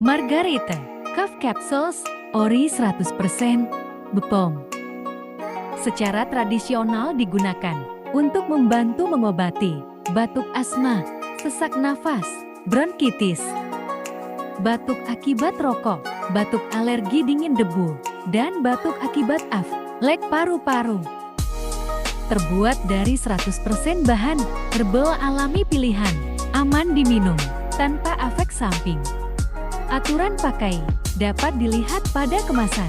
Margarita, Cough Capsules, Ori 100%, Bepom. Secara tradisional digunakan untuk membantu mengobati batuk asma, sesak nafas, bronkitis, batuk akibat rokok, batuk alergi dingin debu, dan batuk akibat aflek paru-paru. Terbuat dari 100% bahan herbal alami pilihan, aman diminum, tanpa efek samping. Aturan pakai dapat dilihat pada kemasan.